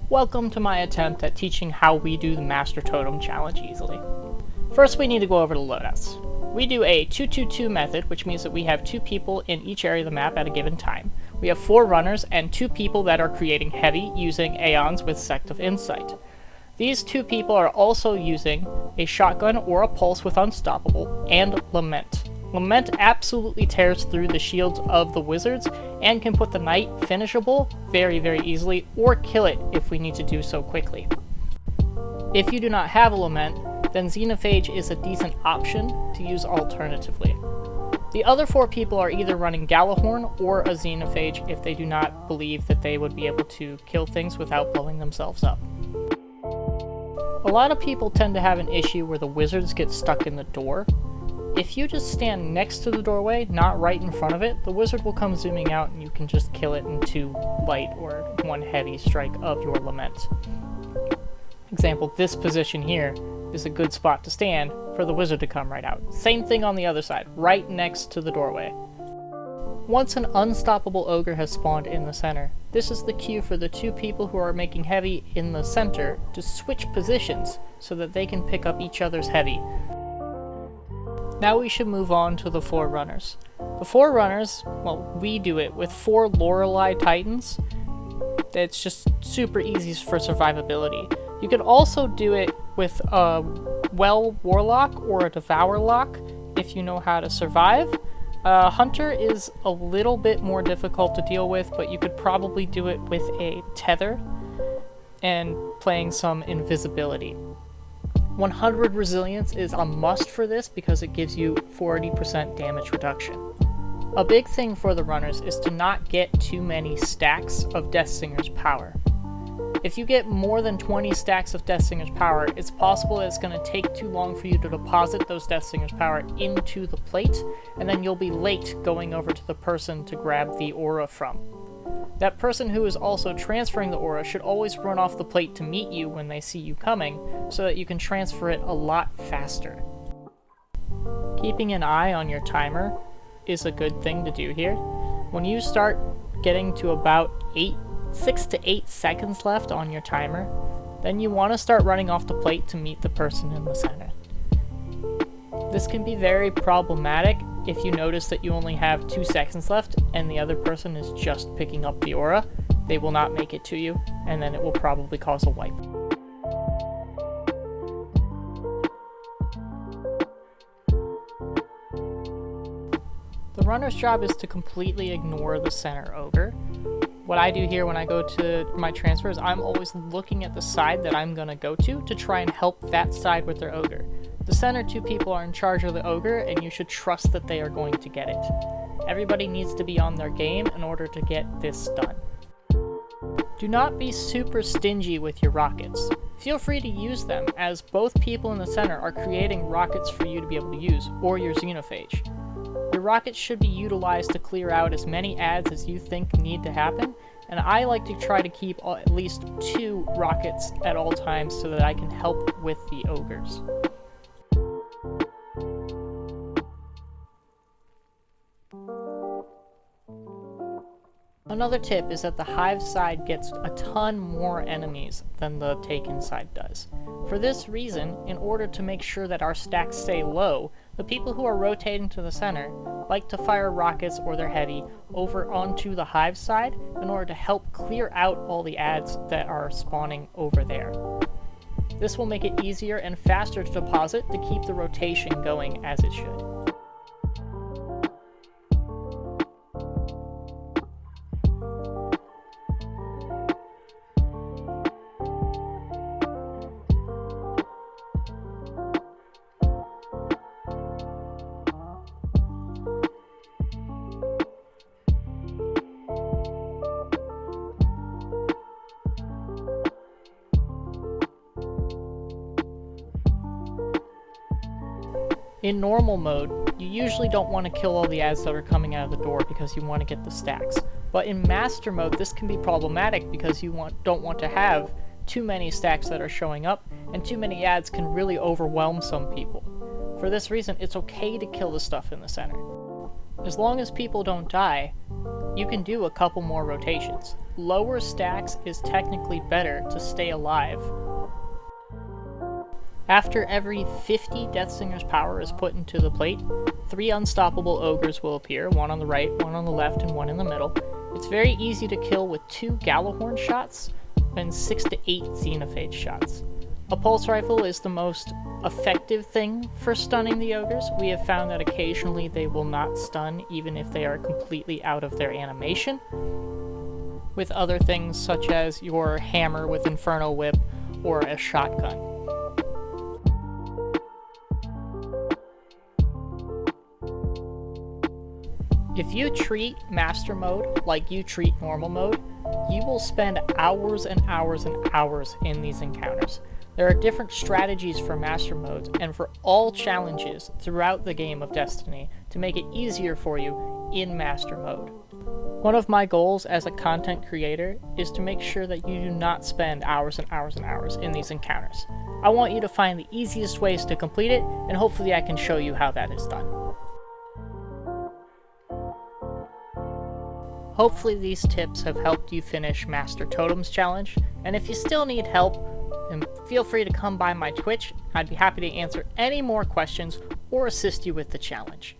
Welcome to my attempt at teaching how we do the Master Totem challenge easily. First, we need to go over the loadouts. We do a 2-2-2 method, which means that we have 2 people in each area of the map at a given time. We have 4 runners and 2 people that are creating heavy using Aeons with Sect of Insight. These 2 people are also using a shotgun or a pulse with Unstoppable and Lament. Lament absolutely tears through the shields of the wizards and can put the knight finishable very, very easily, or kill it if we need to do so quickly. If you do not have a Lament, then Xenophage is a decent option to use alternatively. The other 4 people are either running Galahorn or a Xenophage if they do not believe that they would be able to kill things without blowing themselves up. A lot of people tend to have an issue where the wizards get stuck in the door. If you just stand next to the doorway, not right in front of it, the wizard will come zooming out and you can just kill it in 2 light or 1 heavy strike of your Lament. Example, this position here is a good spot to stand for the wizard to come right out. Same thing on the other side, right next to the doorway. Once an unstoppable ogre has spawned in the center, this is the cue for the 2 people who are making heavy in the center to switch positions so that they can pick up each other's heavy. Now we should move on to the 4 runners. The 4 runners, well, we do it with 4 Lorelei Titans. It's just super easy for survivability. You can also do it with a Well Warlock or a Devour Lock if you know how to survive. Hunter is a little bit more difficult to deal with, but you could probably do it with a Tether and playing some invisibility. 100 resilience is a must for this because it gives you 40% damage reduction. A big thing for the runners is to not get too many stacks of Death Singer's power. If you get more than 20 stacks of Death Singer's power, it's possible that it's going to take too long for you to deposit those Death Singer's power into the plate, and then you'll be late going over to the person to grab the aura from. That person who is also transferring the aura should always run off the plate to meet you when they see you coming, so that you can transfer it a lot faster. Keeping an eye on your timer is a good thing to do here. When you start getting to about 6 to 8 seconds left on your timer, then you want to start running off the plate to meet the person in the center. This can be very problematic if you notice that you only have 2 seconds left and the other person is just picking up the aura. They will not make it to you, and then it will probably cause a wipe. The runner's job is to completely ignore the center ogre. What I do here when I go to my transfers, I'm always looking at the side that I'm going to go to try and help that side with their ogre. The center 2 people are in charge of the ogre, and you should trust that they are going to get it. Everybody needs to be on their game in order to get this done. Do not be super stingy with your rockets. Feel free to use them, as both people in the center are creating rockets for you to be able to use, or your Xenophage. Your rockets should be utilized to clear out as many adds as you think need to happen, and I like to try to keep at least 2 rockets at all times so that I can help with the ogres. Another tip is that the Hive side gets a ton more enemies than the Taken side does. For this reason, in order to make sure that our stacks stay low, the people who are rotating to the center like to fire rockets or their heavy over onto the Hive side in order to help clear out all the adds that are spawning over there. This will make it easier and faster to deposit to keep the rotation going as it should. In normal mode, you usually don't want to kill all the adds that are coming out of the door because you want to get the stacks. But in Master mode, this can be problematic because you don't want to have too many stacks that are showing up, and too many adds can really overwhelm some people. For this reason, it's okay to kill the stuff in the center. As long as people don't die, you can do a couple more rotations. lower stacks is technically better to stay alive. After every 50 Deathstinger's power is put into the plate, 3 unstoppable ogres will appear, one on the right, one on the left, and one in the middle. It's very easy to kill with 2 Gallahorn shots and 6 to 8 Xenophage shots. A pulse rifle is the most effective thing for stunning the ogres. We have found that occasionally they will not stun even if they are completely out of their animation, with other things such as your hammer with Inferno Whip or a shotgun. If you treat Master Mode like you treat Normal Mode, you will spend hours and hours and hours in these encounters. There are different strategies for Master Modes and for all challenges throughout the game of Destiny to make it easier for you in Master Mode. One of my goals as a content creator is to make sure that you do not spend hours and hours and hours in these encounters. I want you to find the easiest ways to complete it, and hopefully I can show you how that is done. Hopefully these tips have helped you finish Master Totems Challenge, and if you still need help, then feel free to come by my Twitch. I'd be happy to answer any more questions or assist you with the challenge.